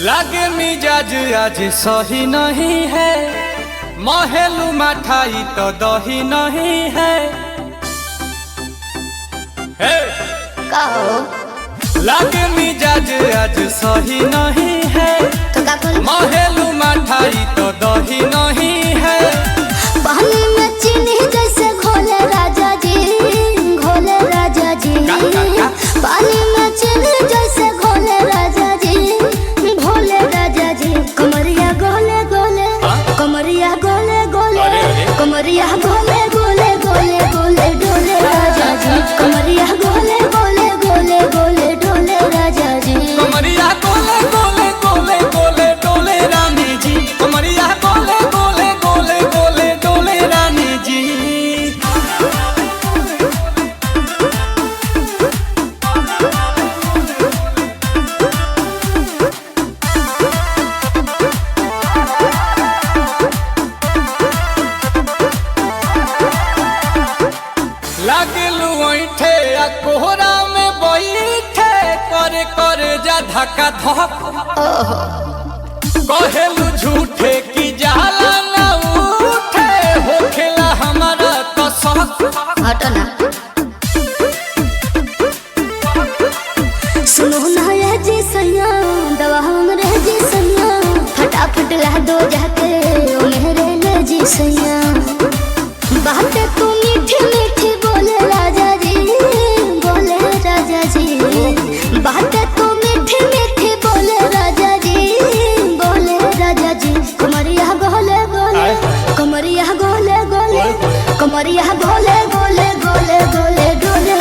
लागे मिजाज आज सही नहीं है, महलू मठाई तो दही नहीं है। लागे मिजाज आज सही नहीं है, महलू मठाई तो दही नहीं है। पानी में चीनी जैसे घोले राजा जी, घोले राजा जी। पानी में चीनी जैसे घोले राजा जी, घोले राजा जी। कमरिया गोले गोले, कमरिया गोले गोले, कमरिया गोले गोले गोले गोले डोले राजा जी। कमरिया गोले गोले गोले गोले डोले राजा जी। कमरिया गोले गोले गोले गोले डोले रानी जी। कमरिया गोले गोले गोले गोले डोले रानी जी। लागलू ऐठे आ कोहरा में बैठे, करे करे जा धक्का धक। कहेलू झूठे की जाला न उठे, होखेला हमारा कसक। हटना सुनो ना ये जी सैया, दवा हमरे जी सैया। फटाफट ला दो जाके ओ मेरे ले जी सैया। बातें तू मीठी मीठी बोले राजा जी, बोले राजा जी। बातें तू मीठी मीठी बोले राजा जी, बोले राजा जी। कमरिया गोले गोले, कमरिया गोले गोले, कमरिया गोले गोले गोले गोले डोले